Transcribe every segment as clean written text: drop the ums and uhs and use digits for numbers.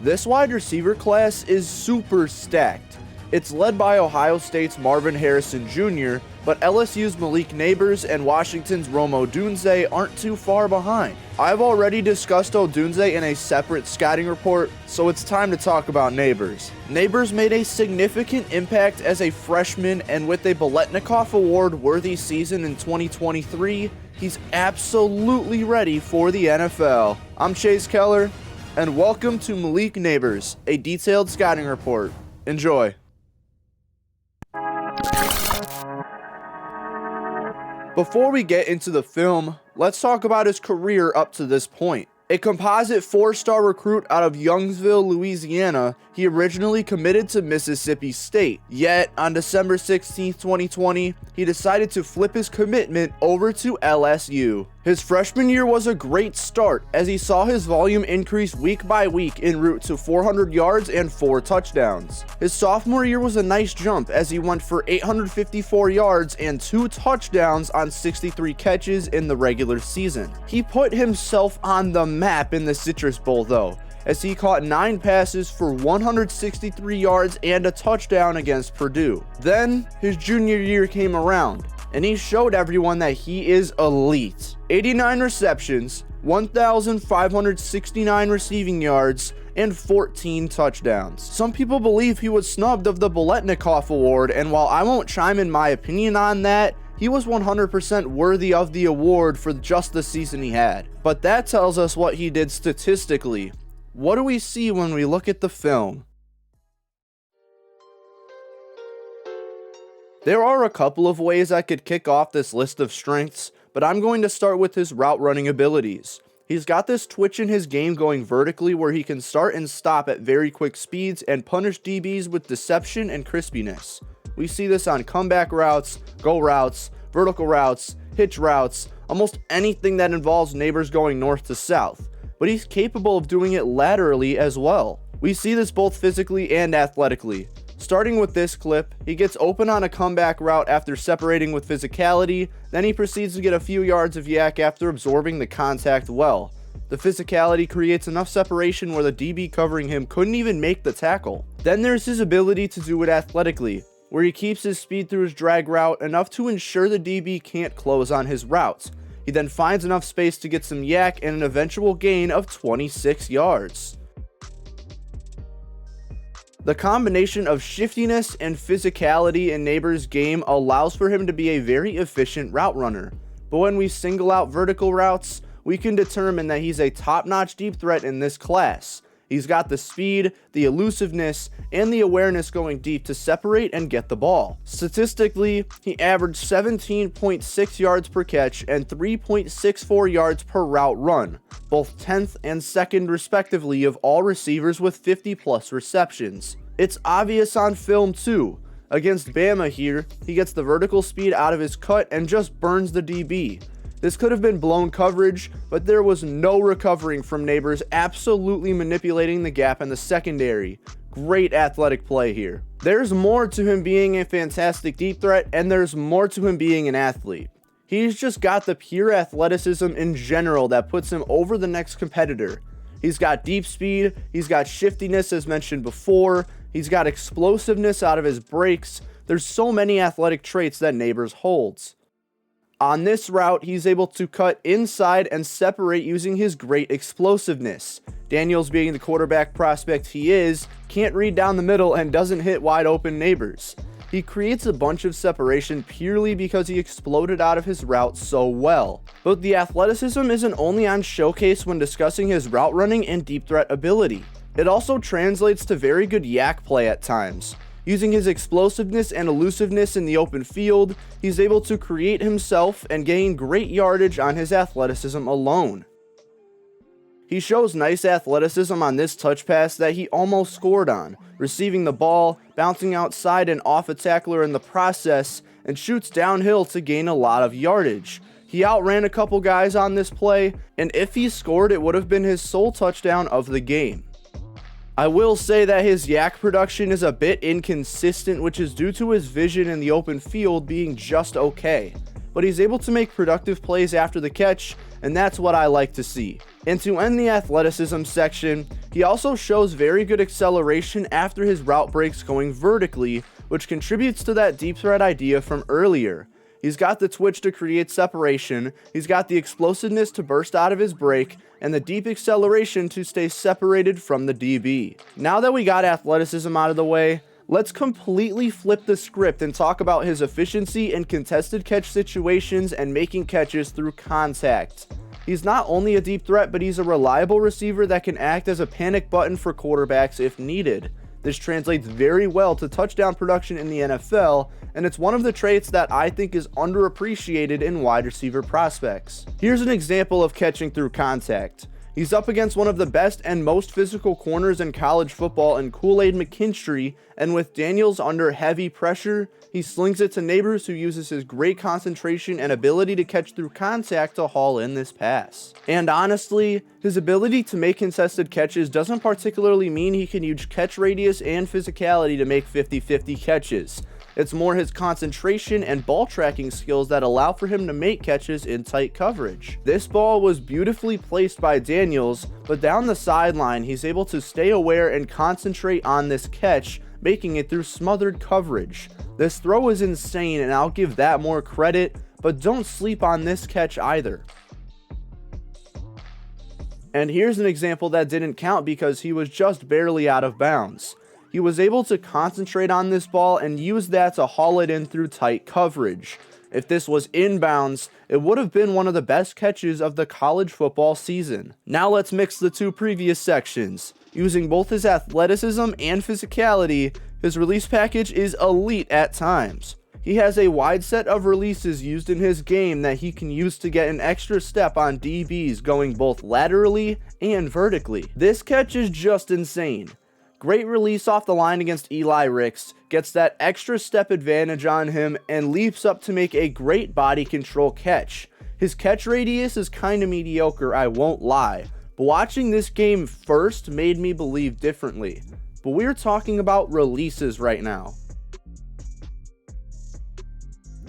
This wide receiver class is super stacked. It's led by Ohio State's Marvin Harrison Jr., but LSU's Malik Nabers and Washington's Rome Odunze aren't too far behind. I've already discussed Odunze in a separate scouting report, so it's time to talk about Nabers. Nabers made a significant impact as a freshman, and with a Biletnikoff Award-worthy season in 2023, he's absolutely ready for the NFL. I'm Chase Keller, and welcome to Malik Nabers, a detailed scouting report. Enjoy. Before we get into the film, let's talk about his career up to this point. A composite 4-star recruit out of Youngsville, Louisiana, he originally committed to Mississippi State. Yet, on December 16, 2020, he decided to flip his commitment over to LSU. His freshman year was a great start as he saw his volume increase week by week en route to 400 yards and 4 touchdowns. His sophomore year was a nice jump as he went for 854 yards and 2 touchdowns on 63 catches in the regular season. He put himself on the map in the Citrus Bowl though, as he caught 9 passes for 163 yards and a touchdown against Purdue. Then, his junior year came around, and he showed everyone that he is elite. 89 receptions, 1,569 receiving yards, and 14 touchdowns. Some people believe he was snubbed of the Biletnikoff Award, and while I won't chime in my opinion on that, he was 100% worthy of the award for just the season he had. But that tells us what he did statistically. What do we see when we look at the film? There are a couple of ways I could kick off this list of strengths, but I'm going to start with his route running abilities. He's got this twitch in his game going vertically where he can start and stop at very quick speeds and punish DBs with deception and crispiness. We see this on comeback routes, go routes, vertical routes, hitch routes, almost anything that involves Nabers going north to south. But he's capable of doing it laterally as well. We see this both physically and athletically. Starting with this clip, he gets open on a comeback route after separating with physicality, then he proceeds to get a few yards of yak after absorbing the contact well. The physicality creates enough separation where the DB covering him couldn't even make the tackle. Then there's his ability to do it athletically, where he keeps his speed through his drag route enough to ensure the DB can't close on his routes. He then finds enough space to get some yak and an eventual gain of 26 yards. The combination of shiftiness and physicality in Nabers' game allows for him to be a very efficient route runner. But when we single out vertical routes, we can determine that he's a top-notch deep threat in this class. He's got the speed, the elusiveness, and the awareness going deep to separate and get the ball. Statistically, he averaged 17.6 yards per catch and 3.64 yards per route run, both 10th and 2nd respectively of all receivers with 50-plus receptions. It's obvious on film too. Against Bama here, he gets the vertical speed out of his cut and just burns the DB. This could have been blown coverage, but there was no recovering from Nabers absolutely manipulating the gap in the secondary. Great athletic play here. There's more to him being a fantastic deep threat, and there's more to him being an athlete. He's just got the pure athleticism in general that puts him over the next competitor. He's got deep speed, he's got shiftiness as mentioned before, he's got explosiveness out of his breaks. There's so many athletic traits that Nabers holds. On this route, he's able to cut inside and separate using his great explosiveness. Daniels, being the quarterback prospect he is, can't read down the middle and doesn't hit wide open Nabers. He creates a bunch of separation purely because he exploded out of his route so well. But the athleticism isn't only on showcase when discussing his route running and deep threat ability. It also translates to very good yak play at times. Using his explosiveness and elusiveness in the open field, he's able to create himself and gain great yardage on his athleticism alone. He shows nice athleticism on this touch pass that he almost scored on, receiving the ball, bouncing outside and off a tackler in the process, and shoots downhill to gain a lot of yardage. He outran a couple guys on this play, and if he scored, it would have been his sole touchdown of the game. I will say that his yak production is a bit inconsistent, which is due to his vision in the open field being just okay, but he's able to make productive plays after the catch, and that's what I like to see. And to end the athleticism section, he also shows very good acceleration after his route breaks going vertically, which contributes to that deep threat idea from earlier. He's got the twitch to create separation, he's got the explosiveness to burst out of his break, and the deep acceleration to stay separated from the DB. Now that we got athleticism out of the way, let's completely flip the script and talk about his efficiency in contested catch situations and making catches through contact. He's not only a deep threat, but he's a reliable receiver that can act as a panic button for quarterbacks if needed. This translates very well to touchdown production in the NFL, and it's one of the traits that I think is underappreciated in wide receiver prospects. Here's an example of catching through contact. He's up against one of the best and most physical corners in college football in Kool-Aid McKinstry, and with Daniels under heavy pressure, he slings it to Nabers, who uses his great concentration and ability to catch through contact to haul in this pass. And honestly, his ability to make contested catches doesn't particularly mean he can use catch radius and physicality to make 50-50 catches. It's more his concentration and ball tracking skills that allow for him to make catches in tight coverage. This ball was beautifully placed by Daniels, but down the sideline, he's able to stay aware and concentrate on this catch, making it through smothered coverage. This throw is insane, and I'll give that more credit, but don't sleep on this catch either. And here's an example that didn't count because he was just barely out of bounds. He was able to concentrate on this ball and use that to haul it in through tight coverage. If this was inbounds, it would have been one of the best catches of the college football season. Now let's mix the two previous sections. Using both his athleticism and physicality, his release package is elite at times. He has a wide set of releases used in his game that he can use to get an extra step on DBs going both laterally and vertically. This catch is just insane. Great release off the line against Eli Ricks, gets that extra step advantage on him, and leaps up to make a great body control catch. His catch radius is kinda mediocre, I won't lie, but watching this game first made me believe differently. But we're talking about releases right now.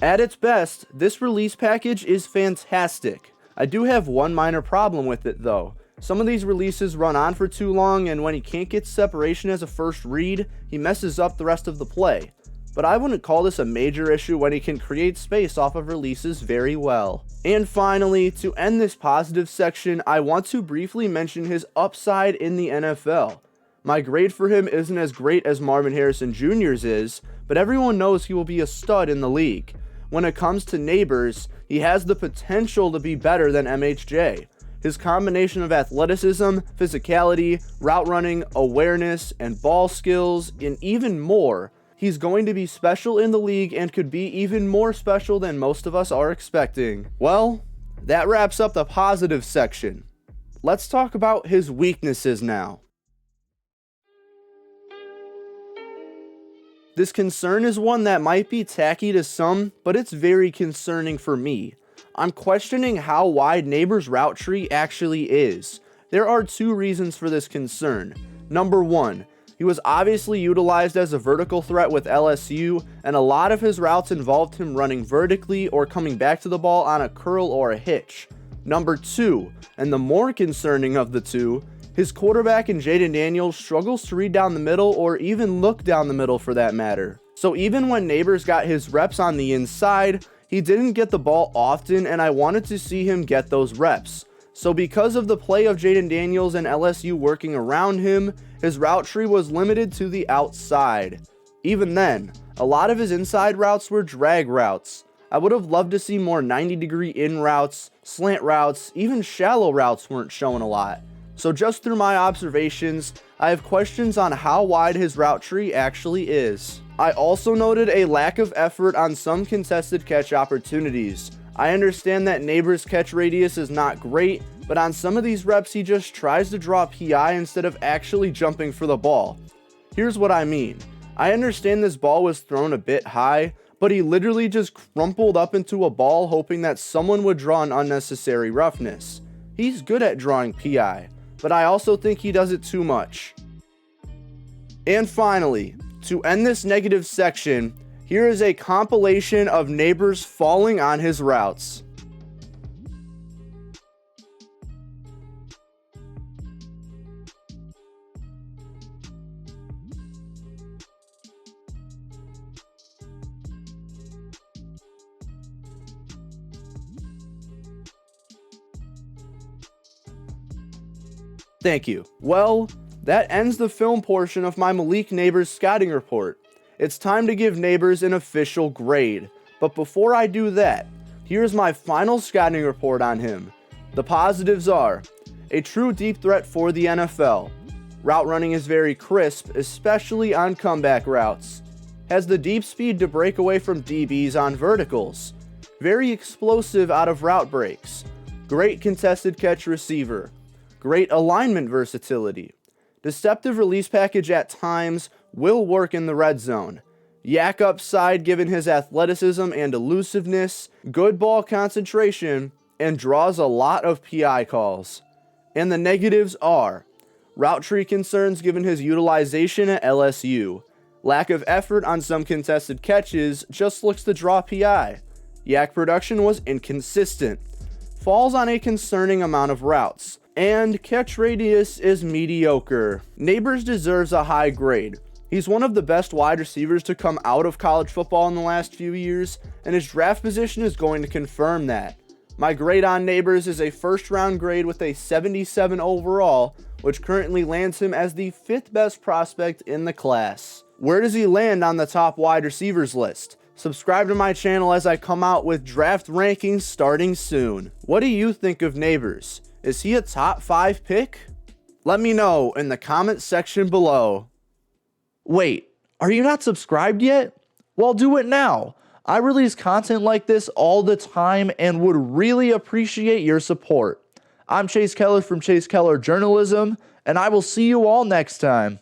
At its best, this release package is fantastic. I do have one minor problem with it though. Some of these releases run on for too long, and when he can't get separation as a first read, he messes up the rest of the play. But I wouldn't call this a major issue when he can create space off of releases very well. And finally, to end this positive section, I want to briefly mention his upside in the NFL. My grade for him isn't as great as Marvin Harrison Jr.'s is, but everyone knows he will be a stud in the league. When it comes to Nabers, he has the potential to be better than MHJ. His combination of athleticism, physicality, route running, awareness, and ball skills, and even more, he's going to be special in the league and could be even more special than most of us are expecting. Well, that wraps up the positive section. Let's talk about his weaknesses now. This concern is one that might be tacky to some, but it's very concerning for me. I'm questioning how wide Nabers' route tree actually is. There are two reasons for this concern. Number one, he was obviously utilized as a vertical threat with LSU, and a lot of his routes involved him running vertically or coming back to the ball on a curl or a hitch. Number two, and the more concerning of the two, his quarterback in Jayden Daniels struggles to read down the middle or even look down the middle for that matter. So even when Nabers got his reps on the inside, he didn't get the ball often, and I wanted to see him get those reps. So because of the play of Jayden Daniels and LSU working around him, his route tree was limited to the outside. Even then, a lot of his inside routes were drag routes. I would have loved to see more 90-degree in routes, slant routes, even shallow routes weren't shown a lot. So just through my observations, I have questions on how wide his route tree actually is. I also noted a lack of effort on some contested catch opportunities. I understand that Nabers' catch radius is not great, but on some of these reps he just tries to draw PI instead of actually jumping for the ball. Here's what I mean. I understand this ball was thrown a bit high, but he literally just crumpled up into a ball hoping that someone would draw an unnecessary roughness. He's good at drawing PI, but I also think he does it too much. And finally, to end this negative section, here is a compilation of Nabers falling on his routes. Thank you. Well, that ends the film portion of my Malik Nabers scouting report. It's time to give Nabers an official grade. But before I do that, here's my final scouting report on him. The positives are a true deep threat for the NFL. Route running is very crisp, especially on comeback routes. Has the deep speed to break away from DBs on verticals. Very explosive out of route breaks. Great contested catch receiver. Great alignment versatility. Deceptive release package at times will work in the red zone. Yak upside given his athleticism and elusiveness. Good ball concentration, and draws a lot of PI calls. And the negatives are route tree concerns given his utilization at LSU. Lack of effort on some contested catches, just looks to draw PI. Yak production was inconsistent. Falls on a concerning amount of routes. And catch radius is mediocre. Nabers deserves a high grade. He's one of the best wide receivers to come out of college football in the last few years, and his draft position is going to confirm that. My grade on Nabers is a first round grade with a 77 overall, which currently lands him as the 5th best prospect in the class. Where does he land on the top wide receivers list? Subscribe to my channel as I come out with draft rankings starting soon. What do you think of Nabers? Is he a top 5 pick? Let me know in the comment section below. Wait, are you not subscribed yet? Well, do it now. I release content like this all the time and would really appreciate your support. I'm Chase Keller from Chase Keller Journalism, and I will see you all next time.